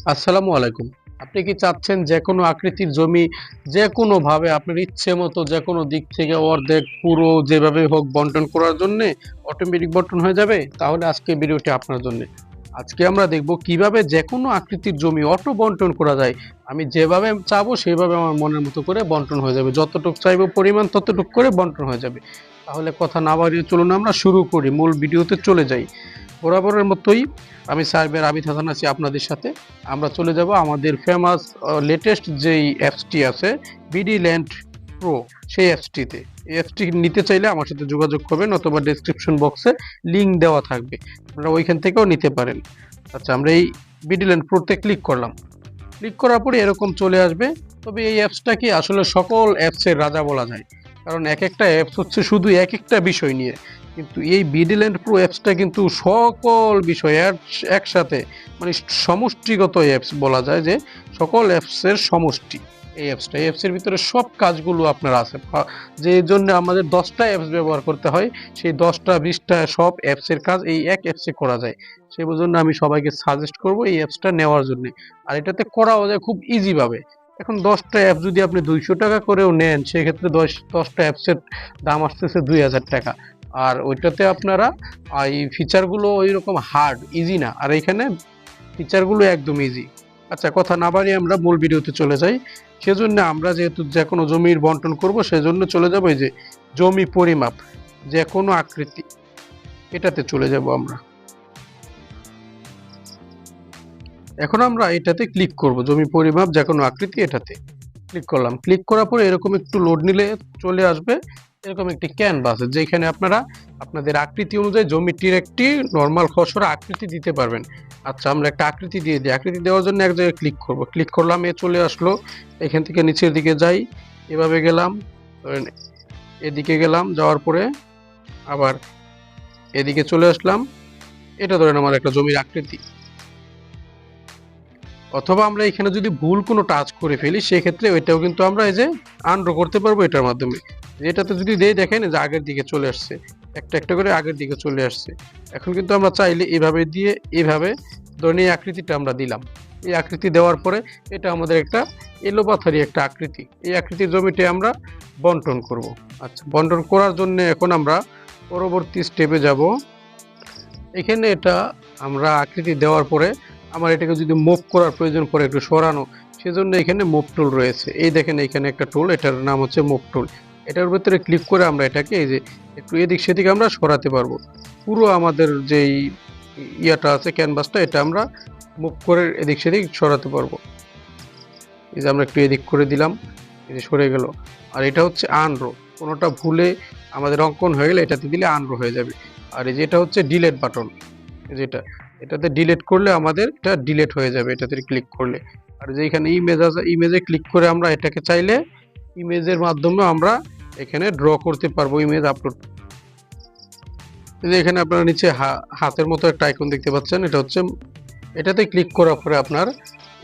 আসসালামু আলাইকুম। আপনি কি চাচ্ছেন যেকোনো আকৃতির জমি যেকোনোভাবে আপনার ইচ্ছে মতো যেকোনো দিক থেকে অর্ধেক, পুরো যেভাবে হোক বন্টন করার জন্যে অটোমেটিক বন্টন হয়ে যাবে? তাহলে আজকে ভিডিওটি আপনার জন্যে। আজকে আমরা দেখব কিভাবে যেকোনো আকৃতির জমি অটো বন্টন করা যায়। আমি যেভাবে চাবো সেভাবে আমার মনের মতো করে বন্টন হয়ে যাবে। যতটুক চাইবো পরিমাণ ততটুক করে বন্টন হয়ে যাবে। তাহলে কথা না বাড়িয়ে চলুন আমরা শুরু করি। মূল ভিডিওতে চলে যাই। বরাবরের মতোই আমি সার্ভের আবিদ হাসান আছি আপনাদের সাথে। আমরা চলে যাব আমাদের ফেমাস লেটেস্ট যেই অ্যাপসটি আছে বিডি ল্যান্ড প্রো, সেই অ্যাপসটিতে। এই অ্যাপসটি নিতে চাইলে আমার সাথে যোগাযোগ করবেন অথবা ডেসক্রিপশন বক্সে লিঙ্ক দেওয়া থাকবে, আপনারা ওইখান থেকেও নিতে পারেন। আচ্ছা, আমরা এই বিডি ল্যান্ড প্রোতে ক্লিক করলাম। ক্লিক করার পরে এরকম চলে আসবে। তবে এই অ্যাপসটা কি আসলে সকল অ্যাপসের রাজা বলা যায়, কারণ এক একটা অ্যাপস হচ্ছে শুধু এক একটা বিষয় নিয়ে, কিন্তু এই বিডিল্যান্ড প্রো অ্যাপসটা কিন্তু সকল বিষয় একসাথে, মানে সমষ্টিগত অ্যাপস বলা যায়, যে সকল অ্যাপসের সমষ্টি এই অ্যাপসটা। এই অ্যাপসের ভিতরে সব কাজগুলো আপনার আছে, যে জন্য আমাদের 10টা অ্যাপস ব্যবহার করতে হয়, সেই 10টা 20টা সব অ্যাপসের কাজ এই এক অ্যাপসে করা যায়। সেই জন্য আমি সবাইকে সাজেস্ট করব এই অ্যাপসটা নেওয়ার জন্য। আর এটাতে করাও যায় খুব ইজি ভাবে। এখন 10টা অ্যাপ যদি আপনি 200 টাকা করেও নেন, সেক্ষেত্রে 10টা অ্যাপসের দাম আসতেছে 2000 টাকা। আর ওইটাতে আপনারা এই ফিচারগুলো ওই রকম হার্ড ইজি না, আর এখানে ফিচারগুলো একদম ইজি। আচ্ছা, কথা না বাড়িয়ে আমরা মূল ভিডিওতে চলে যাই। সেজন্য আমরা যেহেতু যে কোনো জমির বন্টন করব, সেজন্য চলে যাব এই যে জমি পরিমাপ, যে কোনো আকৃতি, এটাতে চলে যাব আমরা। এখন আমরা এটাতে ক্লিক করব, জমি পরিমাপ যে কোনো আকৃতি, এটাতে ক্লিক করলাম। ক্লিক করার পরে এরকম একটু লোড নিলে চলে আসবে এরকম একটি ক্যানভাস, যেখানে আপনারা আপনাদের আকৃতি অনুযায়ী জমিটির একটি নর্মাল খসড়া আকৃতি দিতে পারবেন। আচ্ছা, আমরা একটা আকৃতি দিয়ে দিই। আকৃতি দেওয়ার জন্য এক জায়গায় ক্লিক করব। ক্লিক করলাম, এ চলে আসলো। এখান থেকে নিচের দিকে যাই, এভাবে গেলাম, ধরেন এদিকে গেলাম, যাওয়ার পরে আবার এদিকে চলে আসলাম। এটা ধরেন আমার একটা জমির আকৃতি। অথবা আমরা এখানে যদি ভুল কোনো টাচ করে ফেলি, সেক্ষেত্রে ওইটাও কিন্তু আমরা এই যে আনড্র করতে পারবো এটার মাধ্যমে। এটাতে যদি দেই, দেখেন যে আগের দিকে চলে আসছে, একটা একটা করে আগের দিকে চলে আসছে। এখন কিন্তু আমরা চাইলে এইভাবে দিয়ে, এইভাবে ধরেন এই আকৃতিটা আমরা দিলাম। এই আকৃতি দেওয়ার পরে এটা আমাদের একটা এলোপাথারি একটা আকৃতি। এই আকৃতির জমিতে আমরা বন্টন করব। আচ্ছা, বন্টন করার জন্য এখন আমরা পরবর্তী স্টেপে যাব। এখানে এটা আমরা আকৃতি দেওয়ার পরে আমার এটাকে যদি মুভ করার প্রয়োজন পড়ে, একটু সরানো, সেজন্য এখানে মুভ টুল রয়েছে। এই দেখেন এখানে একটা টুল, এটার নাম হচ্ছে মুভ টুল। এটার ভিতরে ক্লিক করে আমরা এটাকে এই যে একটু এদিক সেদিক আমরা সরাতে পারবো। পুরো আমাদের যেই ইয়াটা আছে ক্যানভাসটা, এটা আমরা মুভ করে এদিক সেদিক সরাতে পারবো। এই যে আমরা একটু এদিক করে দিলাম, এই যে সরে গেল। আর এটা হচ্ছে আনরো, কোনোটা ভুলে আমাদের অঙ্কন হয়ে গেলে এটাতে দিলে আনরো হয়ে যাবে। আর এই যে এটা হচ্ছে ডিলেট বাটন, যেটা এটাতে ডিলিট করলে আমাদের এটা ডিলিট হয়ে যাবে এটাতে ক্লিক করলে। আর যে এখানে ইমেজ আছে, ইমেজে ক্লিক করে আমরা এটাকে চাইলে ইমেজের মাধ্যমে আমরা এখানে ড্র করতে পারবো, ইমেজ আপলোড। এখানে আপনারা নিচে হাতের মতো একটা আইকন দেখতে পাচ্ছেন, এটা হচ্ছে, এটাতে ক্লিক করার পরে আপনার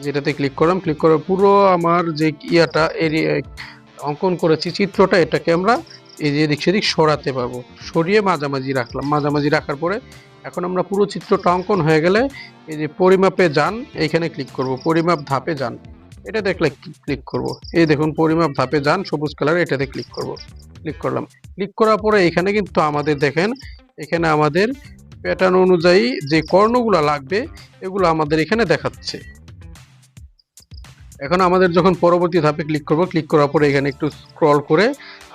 যেটাতে ক্লিক করলাম, ক্লিক করার পুরো আমার যে ইয়াটা এরিয়া অঙ্কন করেছি চিত্রটা, এটাকে আমরা এই যে এদিক সেদিক সরাতে পারবো। সরিয়ে মাঝামাঝি রাখলাম, মাঝামাঝি রাখার পরে এখন আমরা পুরো চিত্রটা অঙ্কন হয়ে গেলে এই যে পরিমাপে যান, এইখানে ক্লিক করব, পরিমাপ ধাপে যান, এটা দেখলে ক্লিক করব। এই দেখুন পরিমাপ ধাপে যান, সবুজ কালার, এটাতে ক্লিক করব। ক্লিক করলাম। ক্লিক করার পরে এখানে কিন্তু আমাদের দেখেন, এখানে আমাদের প্যাটার্ন অনুযায়ী যে কর্ণগুলো লাগবে এগুলো আমাদের এখানে দেখাচ্ছে। এখন আমাদের যখন পরবর্তী ধাপে ক্লিক করব, ক্লিক করার পরে এখানে একটু স্ক্রল করে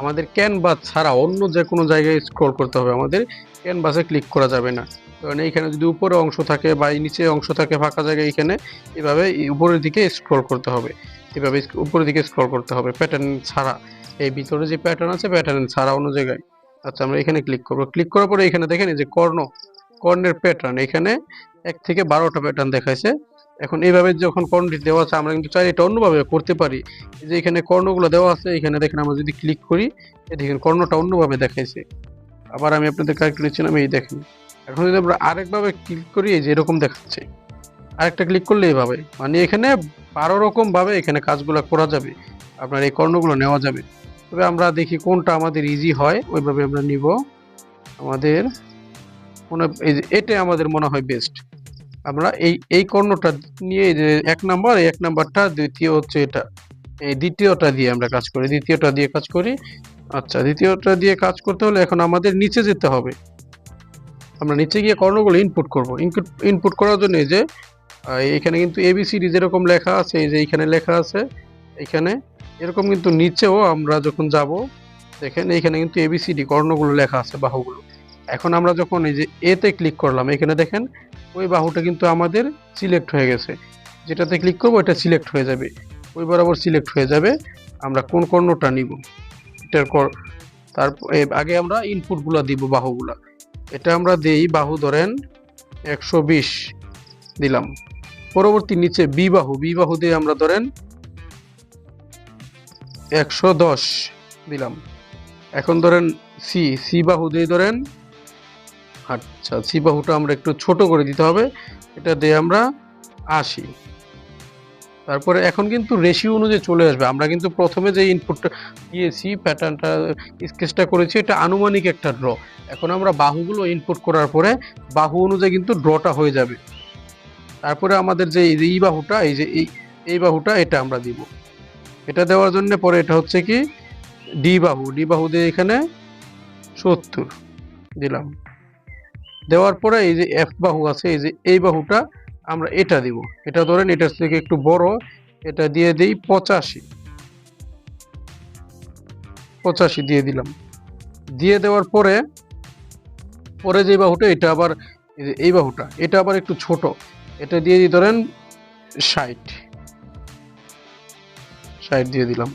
আমাদের ক্যানভাস ছাড়া অন্য যে কোনো জায়গায় স্ক্রল করতে হবে, আমাদের ক্যানভাসে ক্লিক করা যাবে না। কারণ এইখানে যদি উপরে অংশ থাকে বা নিচে অংশ থাকে ফাঁকা জায়গায়, এখানে এভাবে উপরের দিকে স্ক্রল করতে হবে, এভাবে উপরের দিকে স্ক্রল করতে হবে প্যাটার্ন ছাড়া। এই ভিতরে যে প্যাটার্ন আছে প্যাটার্ন ছাড়া অন্য জায়গায়। আচ্ছা, আমরা এখানে ক্লিক করব। ক্লিক করার পরে এখানে দেখেন এই যে কর্ণের প্যাটার্ন, এখানে 1 থেকে 12টা প্যাটার্ন দেখাইছে। এখন এইভাবে যখন কর্ণটি দেওয়া আছে, আমরা কিন্তু চাইলে এটা অন্যভাবে করতে পারি। এই যে এখানে কর্ণগুলো দেওয়া আছে, এখানে দেখেন আমরা যদি ক্লিক করি, এই দেখেন কর্ণটা অন্যভাবে দেখাইছে। আবার আমি আপনাদের কারেক্ট দিচ্ছিলাম, এই দেখেন। এখন যদি আমরা আরেকভাবে ক্লিক করি, এই যে এরকম দেখাচ্ছে। আরেকটা ক্লিক করলে এইভাবে, মানে এখানে 12 রকম ভাবে এখানে কাজগুলো করা যাবে, আপনার এই কর্ণগুলো নেওয়া যাবে। তবে আমরা দেখি কোনটা আমাদের ইজি হয়, ওইভাবে আমরা নিব। আমাদের মনে এই যে এটা আমাদের মনে হয় বেস্ট। আমরা এই কর্ণটা নিয়ে যে 1 নাম্বার, এই 1 নাম্বারটা, দ্বিতীয় হচ্ছে এটা, এই দ্বিতীয়টা দিয়ে আমরা কাজ করি, দ্বিতীয়টা দিয়ে কাজ করি। আচ্ছা, দ্বিতীয়টা দিয়ে কাজ করতে হলে এখন আমাদের নিচে যেতে হবে। আমরা নিচে গিয়ে কর্ণগুলো ইনপুট করব। ইনপুট করার জন্য এই যে এখানে কিন্তু এবিসিডি যেরকম লেখা আছে, এই যে এখানে লেখা আছে, এখানে এরকম কিন্তু নিচেও আমরা যখন যাব দেখেন এখানে কিন্তু এবিসিডি কর্ণগুলো লেখা আছে, বাহুগুলো। এখন আমরা যখন এই যে এতে ক্লিক করলাম, এখানে দেখেন ওই বাহুটা কিন্তু আমাদের সিলেক্ট হয়ে গেছে। যেটাতে ক্লিক করবো এটা সিলেক্ট হয়ে যাবে, ওই বরাবর সিলেক্ট হয়ে যাবে। আমরা কোন কর্ণটা নিব এটার তারপর আগে আমরা ইনপুটগুলো দিব, বাহুগুলা। এটা আমরা দেই, বাহু ধরেন 120 দিলাম। পরবর্তী নিচে বি বাহু দিয়ে আমরা ধরেন 110 দিলাম। এখন ধরেন সি বাহু দিয়ে ধরেন, আচ্ছা সি বাহুটা আমরা একটু ছোট করে দিতে হবে, এটা দিয়ে আমরা 80। তারপরে এখন কিন্তু রেশিও অনুযায়ী চলে আসবে। আমরা কিন্তু প্রথমে যে ইনপুটটা দিয়েছি, প্যাটার্নটা স্কেচটা করেছি, এটা আনুমানিক একটা ড্র। এখন আমরা বাহুগুলো ইনপুট করার পরে বাহু অনুযায়ী কিন্তু ড্রটা হয়ে যাবে। তারপরে আমাদের যে এই বাহুটা, এই যে এই বাহুটা, এটা আমরা দিব। এটা দেওয়ার জন্য পরে এটা হচ্ছে কি ডি বাহু দিয়ে এখানে 70 দিলাম। দেওয়ার পরে এই যে এফ বাহু আছে, এই যে এই বাহুটা আমরা এটা দিব। এটা ধরেন এটার থেকে একটু বড়, এটা দিয়ে দিই 85 দিয়ে দিলাম। দিয়ে দেওয়ার পরে যে বাহুটা, এটা আবার এই বাহুটা, এটা আবার একটু ছোট, এটা দিয়ে দিই ধরেন 60 দিয়ে দিলাম।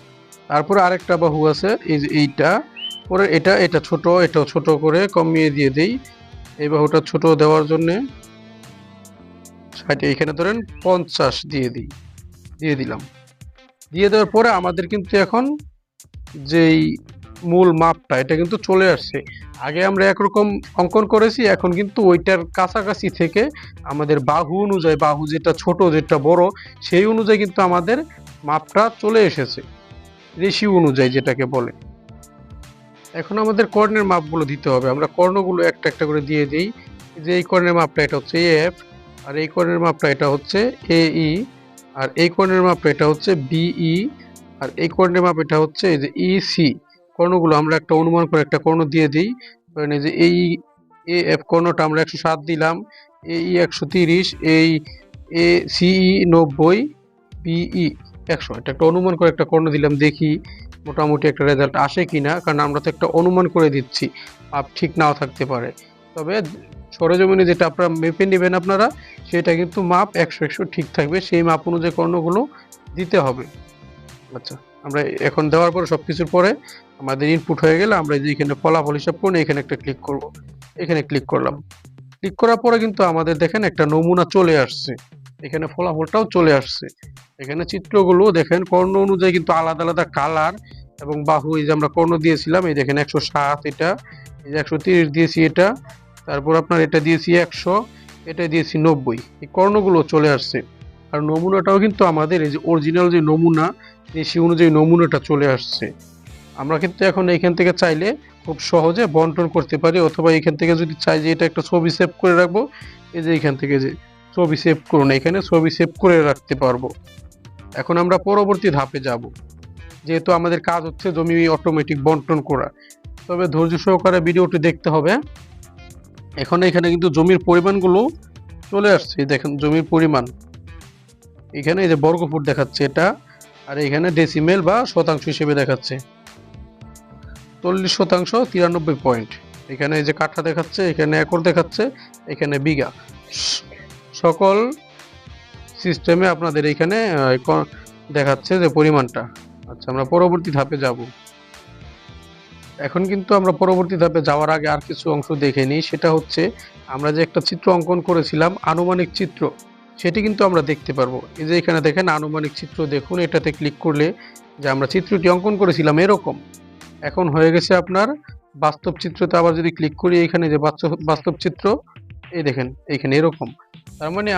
তারপরে আরেকটা বাহু আছে, এই যে এইটা, পরে এটা ছোট, এটাও ছোট করে কমিয়ে দিয়ে দেই। এই বাহুটা ছোট দেওয়ার জন্য 60, এখানে ধরেন 50 দিয়ে দিলাম। দিয়ে দেওয়ার পরে আমাদের কিন্তু এখন যেই মূল মাপটা, এটা কিন্তু চলে আসছে। আগে আমরা একরকম অঙ্কন করেছি, এখন কিন্তু ওইটার কাছাকাছি থেকে আমাদের বাহু অনুযায়ী, বাহু যেটা ছোট যেটা বড়, সেই অনুযায়ী কিন্তু আমাদের মাপটা চলে এসেছে, রেশিও অনুযায়ী যেটাকে বলে। এখন আমাদের কর্ণের মাপগুলো দিতে হবে। আমরা কর্ণগুলো একটা একটা করে দিয়ে দিই। যে এই কর্ণের মাপটা এটা হচ্ছে এফ, আর এই কর্ণের মাপটা এটা হচ্ছে এই, আর এই কর্ণের মাপটা এটা হচ্ছে বিই, আর এই কর্ণের মাপ এটা হচ্ছে এই যে ইসি। কর্ণগুলো আমরা একটা অনুমান করে একটা কর্ণ দিয়ে দিই। ধরেন এই যে এই এ এফ কর্ণটা আমরা 107 দিলাম, এই 130, এই এ সিই 90, বিই 100। এটা একটা অনুমান করে একটা কর্ণ দিলাম, দেখি মোটামুটি একটা রেজাল্ট আসে কিনা, কারণ আমরা তো একটা অনুমান করে দিচ্ছি, মাপ ঠিক নাও থাকতে পারে। তবে সরেজমিনে যেটা আপনারা মেপে নেবেন আপনারা, সেটা কিন্তু মাপ 100 ঠিক থাকবে, সেই মাপ অনুযায়ী কর্ণগুলো দিতে হবে। আচ্ছা, আমরা এখন দেওয়ার পরে সবকিছুর পরে আমাদের ইনপুট হয়ে গেলে আমরা যে এখানে ফলাফল হিসাব করে এখানে একটা ক্লিক করব। এখানে ক্লিক করলাম। ক্লিক করার পরে কিন্তু আমাদের দেখেন একটা নমুনা চলে আসছে, এখানে ফলাফলটাও চলে আসছে। এখানে চিত্রগুলো দেখেন কর্ণ অনুযায়ী কিন্তু আলাদা আলাদা কালার এবং বাহু, এই যে আমরা কর্ণ দিয়েছিলাম, এই দেখেন 107, এটা এই যে 130 দিয়েছি, এটা তারপর আপনার এটা দিয়েছি 100, এটা দিয়েছি 90, এই কর্ণগুলো চলে আসছে। আর নমুনাটাও কিন্তু আমাদের এই যে অরিজিনাল যে নমুনা, সেই অনুযায়ী নমুনাটা চলে আসছে। আমরা কিন্তু এখন এইখান থেকে চাইলে খুব সহজে বন্টন করতে পারি, অথবা এখান থেকে যদি চাই যে এটা একটা ছবি সেভ করে রাখবো, এই যে এখান থেকে যে ছবি সেভ করুন, এখানে ছবি সেভ করে রাখতে পারবো। এখন আমরা পরবর্তী ধাপে যাব, যেহেতু আমাদের কাজ হচ্ছে জমি অটোমেটিক বন্টন করা। তবে ধৈর্য সহকারে ভিডিওটি দেখতে হবে। এখন এখানে কিন্তু জমির পরিমাণগুলো চলে আসছে, দেখেন জমির পরিমাণ এখানে এই যে বর্গফুট দেখাচ্ছে এটা, আর এখানে ডেসিমেল বা শতাংশ হিসেবে দেখাচ্ছে 40%, 93 পয়েন্ট। এখানে এই যে কাঠা দেখাচ্ছে, এখানে একর দেখাচ্ছে, এখানে বিঘা। সকল সিস্টেমে আপনাদের এখানে দেখাচ্ছে যে পরিমাণটা। আচ্ছা, আমরা পরবর্তী ধাপে যাব। এখন কিন্তু আমরা পরবর্তী ধাপে যাওয়ার আগে আর কিছু অংশ দেখে নিই, সেটা হচ্ছে আমরা যে একটা চিত্র অঙ্কন করেছিলাম, আনুমানিক চিত্র, সেটি কিন্তু আমরা দেখতে পারবো। এই যে এখানে দেখেন আনুমানিক চিত্র, দেখুন এটাতে ক্লিক করলে যে আমরা চিত্রটি অঙ্কন করেছিলাম এরকম এখন হয়ে গেছে আপনার বাস্তব চিত্রতে। আবার যদি ক্লিক করি এখানে যে বাস্তব চিত্র, এই দেখেন এখানে এরকম। তার মানে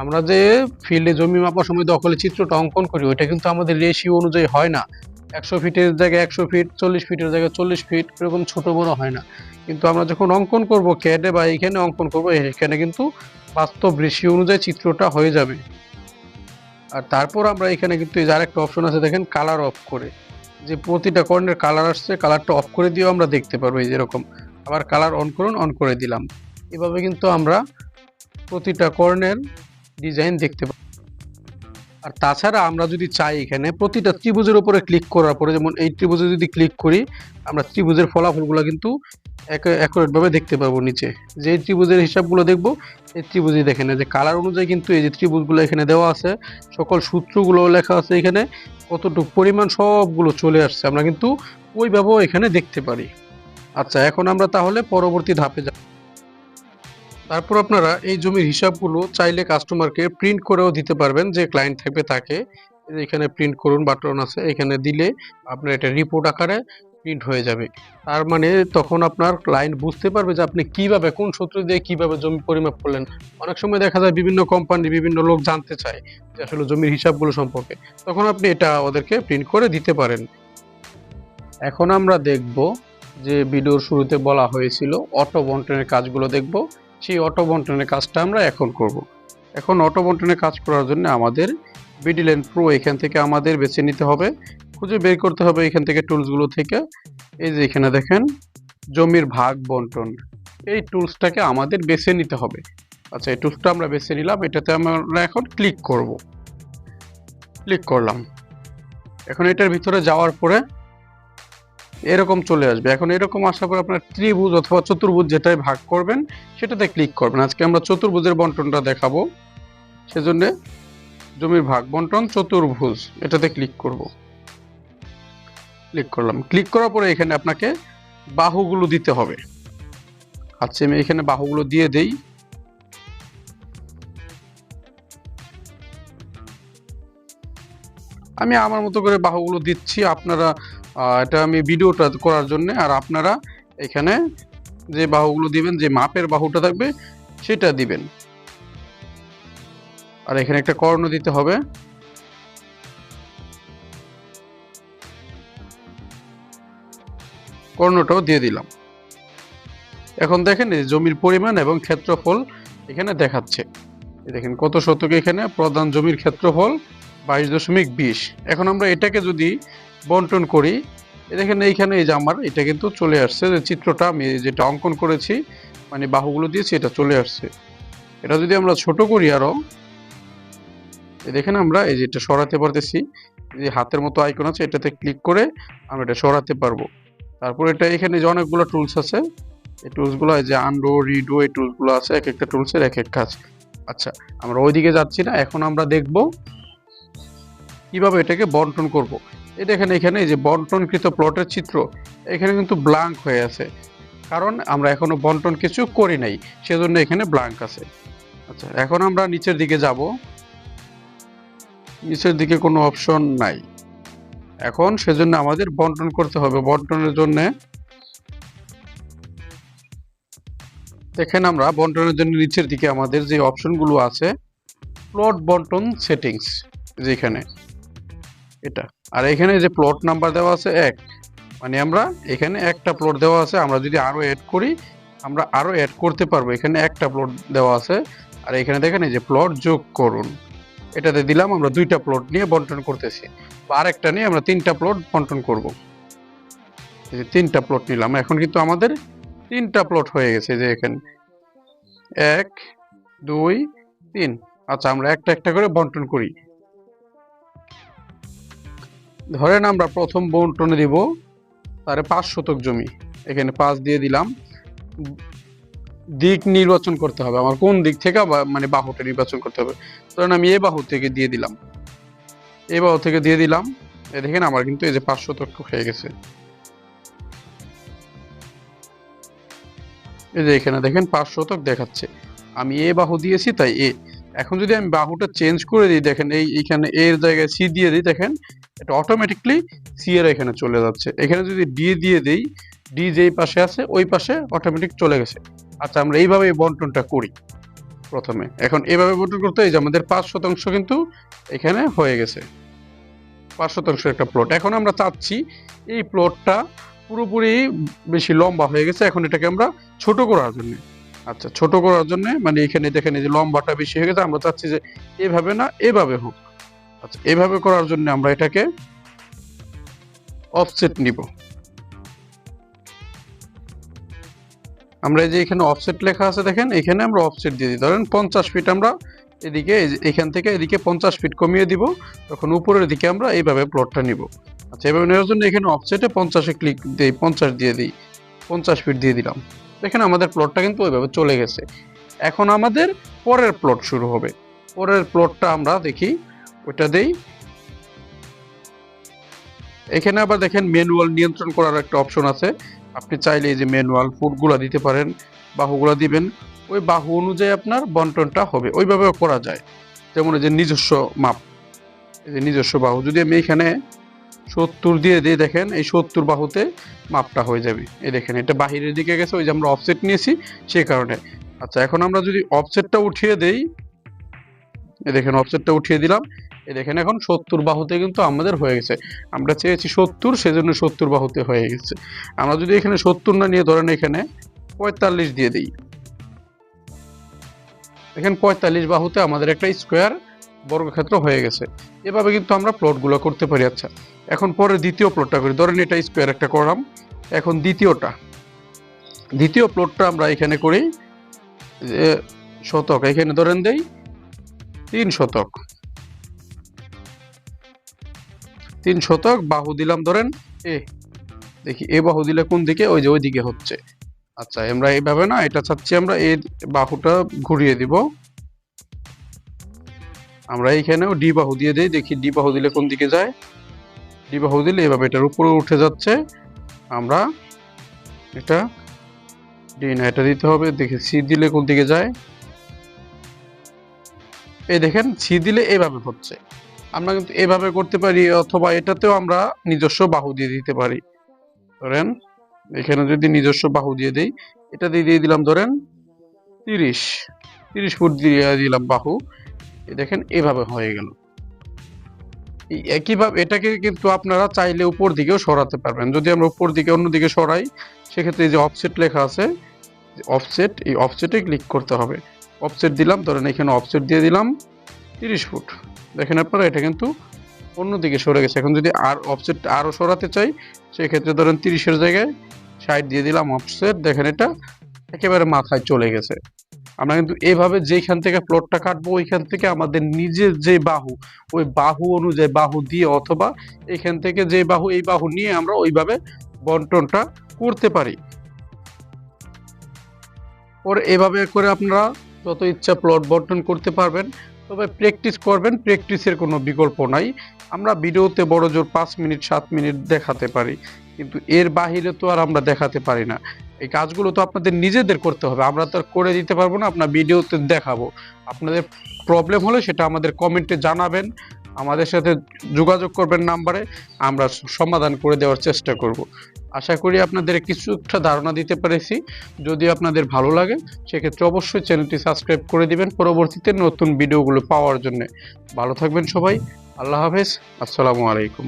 আমরা যে ফিল্ডে জমি মাপার সময় দখলে চিত্রটা অঙ্কন করি, ওইটা কিন্তু আমাদের রেশিও অনুযায়ী হয় না, 100 ফিটের জায়গায় 100 ফিট, 40 ফিটের জায়গায় 40 ফিট, এরকম ছোট বড় হয় না। কিন্তু আমরা যখন অঙ্কন করব ক্যাডে বা এখানে অঙ্কন করব, এখানে কিন্তু বাস্তব রেশিও অনুযায়ী চিত্রটা হয়ে যাবে। আর তারপর আমরা এখানে কিন্তু এই যে আরেকটা অপশন আছে দেখেন, কালার অফ করে, যে প্রতিটা কর্নের কালার আসছে, কালারটা অফ করে দিয়েও আমরা দেখতে পারবো। এই যেরকম আবার কালার অন করুন, অন করে দিলাম। এভাবে কিন্তু আমরা প্রতিটা কর্নের ডিজাইন দেখতে পাবো। আর তাছাড়া আমরা যদি চাই এখানে প্রতিটা ত্রিভুজের উপরে ক্লিক করার পরে, যেমন এই ত্রিভুজে যদি ক্লিক করি, আমরা ত্রিভুজের ফলাফলগুলো কিন্তু অ্যাকুরেট ভাবে দেখতে পাবো। নিচে যে ত্রিভুজের হিসাবগুলো দেখবো, এই ত্রিভুজে দেখেন যে কালার অনুযায়ী কিন্তু এই যে ত্রিভুজগুলো এখানে দেওয়া আছে, সকল সূত্রগুলো লেখা আছে এখানে, কতটুকু পরিমাণ সবগুলো চলে আসছে, আমরা কিন্তু ওইভাবেও এখানে দেখতে পারি। আচ্ছা, এখন আমরা তাহলে পরবর্তী ধাপে যাব। তারপর আপনারা এই জমির হিসাবগুলো চাইলে কাস্টমারকে প্রিন্ট করেও দিতে পারবেন, যে ক্লায়েন্ট থাকবে তাকে। এখানে প্রিন্ট করুন বাটন আছে, এখানে দিলে আপনার এটা রিপোর্ট আকারে প্রিন্ট হয়ে যাবে। তার মানে তখন আপনার ক্লায়েন্ট বুঝতে পারবে যে আপনি কিভাবে, কোন সূত্র দিয়ে কিভাবে জমি পরিমাপ করলেন। অনেক সময় দেখা যায় বিভিন্ন কোম্পানি, বিভিন্ন লোক জানতে চায় যে আসলে জমির হিসাবগুলো সম্পর্কে, তখন আপনি এটা ওদেরকে প্রিন্ট করে দিতে পারেন। এখন আমরা দেখব যে ভিডিওর শুরুতে বলা হয়েছিল অটো বন্টনের কাজগুলো দেখব, সেই অটো বন্টনের কাজটা আমরা এখন করব। এখন অটো বন্টনের কাজ করার জন্য আমাদের বিডিল্যান্ড প্রো এখান থেকে আমাদের বেছে নিতে হবে, খুঁজে বের করতে হবে এখান থেকে টুলসগুলো থেকে। এই যে এখানে দেখেন জমির ভাগ বন্টন, এই টুলসটাকে আমাদের বেছে নিতে হবে। আচ্ছা, এই টুলসটা আমরা বেছে নিলাম, এটাতে আমরা এখন ক্লিক করব। ক্লিক করলাম। এখন এটার ভিতরে যাওয়ার পরে এরকম চলে আসবে। এখন এরকম আসার পর আপনার ত্রিভুজ অথবা চতুর্ভুজ যেটাই ভাগ করবেন সেটাতে ক্লিক করবেন। আজকে আমরা চতুর্ভুজের বন্টনটা দেখাবো, সেজন্য জমির ভাগ বন্টন চতুর্ভুজ এটাতে ক্লিক করব। ক্লিক করলাম। ক্লিক করার পরে এখানে আপনাকে বাহুগুলো দিতে হবে। আচ্ছা, আমি এখানে বাহুগুলো দিয়ে দেই। আমি আমার মতো করে বাহুগুলো দিচ্ছি, আপনারা এটা আমি ভিডিওটা করার জন্য, আর আপনারা এখানে যে বাহুগুলো দিবেন, যে মাপের বাহুটা থাকবে সেটা দিবেন। আর এখানে একটা কর্ণ দিতে হবে। কর্ণটাও দিয়ে দিলাম। এখন দেখেন এই জমির পরিমাণ এবং ক্ষেত্রফল এখানে দেখাচ্ছে। দেখেন কত শতক, এখানে প্রধান জমির ক্ষেত্রফল 22.20। এখন আমরা এটাকে যদি বন্টন করি, দেখেন এইখানে এই যে আমার এটা কিন্তু চলে আসছে, যে চিত্রটা আমি যেটা অঙ্কন করেছি মানে বাহুগুলো দিয়েছি এটা চলে আসছে। এটা যদি আমরা ছোট করি আরো, দেখেন আমরা এই যে এটা সরাতে পারতেছি, যে হাতের মতো আইকন আছে এটাতে ক্লিক করে আমরা এটা সরাতে পারবো। তারপর এটা এখানে যে অনেকগুলো টুলস আছে, এই টুলসগুলো যে আনডো, রিডো, এই টুলসগুলো আছে, এক একটা টুলসের এক এক কাজ। আচ্ছা, আমরা ওইদিকে যাচ্ছি না, এখন আমরা দেখব কিভাবে এটাকে বন্টন করব। এই দেখেন এখানে এই যে বন্টনকৃত প্লটের চিত্র, এখানে কিন্তু ব্ল্যাঙ্ক হয়ে আছে, কারণ আমরা এখনো বন্টন কিছু করি নাই, সেজন্য এখানে ব্ল্যাঙ্ক আছে। আচ্ছা, এখন আমরা নিচের দিকে যাব। নিচের দিকে কোনো অপশন নাই এখন, সেজন্য আমাদের বন্টন করতে হবে। বন্টনের জন্য দেখেন আমরা বন্টনের জন্য নিচের দিকে আমাদের যে অপশনগুলো আছে, প্লট বন্টন সেটিংস, যেখানে এটা, আর এখানে যে প্লট নাম্বার দেওয়া আছে 1, মানে আমরা এখানে একটা প্লট দেওয়া আছে, আমরা যদি আরো অ্যাড করি আমরা আরো অ্যাড করতে পারবো। এখানে একটা প্লট দেওয়া আছে, আর এখানে দেখেন এই যে প্লট যোগ করুন, এটাতে দিলাম। আমরা 2টা প্লট নিয়ে বন্টন করতেছি, বা আরেকটা নিয়ে আমরা 3টা প্লট বন্টন করব। এই যে 3টা প্লট নিলাম, এখন কিন্তু আমাদের 3টা প্লট হয়ে গেছে। যে এখানে 1 2 3। আচ্ছা, আমরা একটা একটা করে বন্টন করি। ধরেন আমরা প্রথম বন্টনে দিব তারে 5 শতক জমি, এখানে 5 দিয়ে দিলাম। দিক নির্বাচন করতে হবে আমার, কোন দিক থেকে মানে বাহুটা নির্বাচন করতে হবে। ধরেন আমি এই বাহু থেকে দিয়ে দিলাম, এই বাহু থেকে দিয়ে দিলাম। দেখেন আমার কিন্তু এই যে 5 শতক হয়ে গেছে। এই যে এখানে দেখেন 5 শতক দেখাচ্ছে, আমি এ বাহু দিয়েছি তাই এ। এখন যদি আমি বাহুটা চেঞ্জ করে দিই, দেখেন এইখানে এর জায়গায় সি দিয়ে দিই, দেখেন এটা অটোমেটিকলি সি এর এখানে চলে যাচ্ছে। এখানে যদি ডি দিয়ে দিই, ডি যেই পাশে আছে ওই পাশে অটোমেটিক চলে গেছে। আচ্ছা, আমরা এইভাবে বন্টনটা করি প্রথমে। এখন এইভাবে বন্টন করতে এই যে আমাদের 5 শতাংশ কিন্তু এখানে হয়ে গেছে। 5 শতাংশ একটা প্লট। এখন আমরা চাচ্ছি এই প্লটটা পুরোপুরি বেশি লম্বা হয়ে গেছে, এখন এটাকে আমরা ছোট করার জন্য, আচ্ছা ছোট করার জন্য মানে এখানে দেখেন এই যে লম্বাটা বেশি হয়ে গেছে, আমরা চাচ্ছি যে এভাবে না এভাবে হোক। আচ্ছা এভাবে করার জন্য আমরা এটাকে অফসেট নিব। আমরা এই যে এখানে অফসেট লেখা আছে দেখেন, এখানে আমরা অফসেট দিয়ে দিই। ধরেন 50 ফিট আমরা এদিকে এখান থেকে এদিকে 50 ফিট কমিয়ে দিব, তখন উপরের দিকে আমরা এইভাবে প্লটটা নিব। আচ্ছা এভাবে নেওয়ার জন্য এখানে অফসেটে 50-এ ক্লিক দিই, 50 দিয়ে দিই, 50 ফিট দিয়ে দিলাম। দেখেন আমাদের প্লটটা কিন্তু ওইভাবে চলে গেছে। এখন আমাদের পরের প্লট শুরু হবে। পরের প্লটটা আমরা দেখি, ওইটা দেই। এখানে আবার দেখেন ম্যানুয়াল নিয়ন্ত্রণ করার একটা অপশন আছে। আপনি চাইলে এই যে ম্যানুয়াল ফুটগুলা দিতে পারেন, বাহুগুলা দিবেন, ওই বাহু অনুযায়ী আপনার বন্টনটা হবে, ওইভাবেও করা যায়। যেমন এই যে নিজস্ব মাপ, এই যে নিজস্ব বাহু যদি আমি এখানে 70 দিয়ে দিই, দেখেন এই 70 বাহুতে মাপটা হয়ে যাবে। এই দেখেন এটা বাহিরের দিকে গেছে, ওই যে আমরা অফসেট নিয়েছি সেই কারণে। আচ্ছা এখন আমরা যদি অফসেটটা উঠিয়ে দেই, এই দেখেন অফসেটটা উঠিয়ে দিলাম, এই দেখেন এখন 70 বাহুতে কিন্তু আমাদের হয়ে গেছে। আমরা চেয়েছি 70, সেজন্য 70 বাহুতে হয়ে গেছে। আমরা যদি এখানে 70 না নিয়ে ধরেন এখানে 45 দিয়ে দিই, দেখেন 45 বাহুতে আমাদের একটা স্কোয়ার বর্গক্ষেত্র হয়ে গেছে। এভাবে কিন্তু আমরা প্লটগুলো করতে পারি। আচ্ছা এখন পরে দ্বিতীয় প্লটটা করি। ধরেন এটা স্কোয়ার একটা করলাম, এখন দ্বিতীয় প্লটটা আমরা এখানে করি যে শতক, এখানে ধরেন দেই 3 শতক, 3 শতক বাহু দিলাম ধরেন এ, দেখি এ বাহু দিলে কোন দিকে, ওই যে ওই দিকে হচ্ছে। আচ্ছা আমরা এইভাবে না, এটা চাচ্ছি আমরা এই বাহুটা ঘুরিয়ে দিব। আমরা এইখানেও ডি বাহু দিয়ে দিই, দেখি ডি বাহু দিলে কোন দিকে যায়। ডি বাহু দিলে এভাবে এটার উপরে উঠে যাচ্ছে। আমরা এটা ডি না, এটা দিতে হবে, দেখি সি দিলে কোন দিকে যায়। এই দেখেন সি দিলে এইভাবে হচ্ছে। আমরা কিন্তু এভাবে করতে পারি, অথবা এটাতেও আমরা নিজস্ব বাহু দিয়ে দিতে পারি। ধরেন এখানে যদি নিজস্ব বাহু দিয়ে দেই, এটা দিয়ে দিলাম ধরেন 30 ফুট দিয়ে দিলাম বাহু। দেখেন এভাবে হয়ে গেল। একইভাবে এটাকে কিন্তু আপনারা চাইলে উপর দিকেও সরাতে পারবেন। যদি আমরা উপর দিকে অন্যদিকে সরাই, সেক্ষেত্রে এই যে অফসেট লেখা আছে, অফসেট, এই অফসেটে ক্লিক করতে হবে। অফসেট দিলাম, ধরেন এখানে অফসেট দিয়ে দিলাম 30 ফুট। দেখেন আপনারা এটা কিন্তু অন্যদিকে সরে গেছে। এখন যদি আর অফসেট আরও সরাতে চাই, সেক্ষেত্রে ধরেন 30-এর জায়গায় 60 দিয়ে দিলাম অফসেট, দেখেন এটা একেবারে মাথায় চলে গেছে। আমরা কিন্তু এইভাবে যেখান থেকে প্লটটা কাটবো, ওইখান থেকে আমাদের নিজের যে বাহু, ওই বাহু অনুযায়ী বাহু দিয়ে, অথবা এখান থেকে যে বাহু, এই বাহু নিয়ে আমরা ওইভাবে বন্টনটা করতে পারি। ওর এভাবে করে আপনারা যত ইচ্ছা প্লট বন্টন করতে পারবেন, তবে প্র্যাকটিস করবেন, প্র্যাকটিসের কোনো বিকল্প নাই। আমরা ভিডিওতে বড় জোর 5 মিনিট 7 মিনিট দেখাতে পারি, কিন্তু এর বাহিরে তো আর আমরা দেখাতে পারি না। এই কাজগুলো তো আপনাদের নিজেদের করতে হবে, আমরা তো আর করে দিতে পারবো না, আপনার ভিডিওতে দেখাবো। আপনাদের প্রবলেম হলে সেটা আমাদের কমেন্টে জানাবেন, আমাদের সাথে যোগাযোগ করবেন নাম্বারে, আমরা সমাধান করে দেওয়ার চেষ্টা করব। আশা করি আপনাদের কিছুটা ধারণা দিতে পেরেছি। যদি আপনাদের ভালো লাগে, সেক্ষেত্রে অবশ্যই চ্যানেলটি সাবস্ক্রাইব করে দিবেন পরবর্তীতে নতুন ভিডিওগুলো পাওয়ার জন্য। ভালো থাকবেন সবাই, আল্লাহ হাফেজ, আসসালামু আলাইকুম।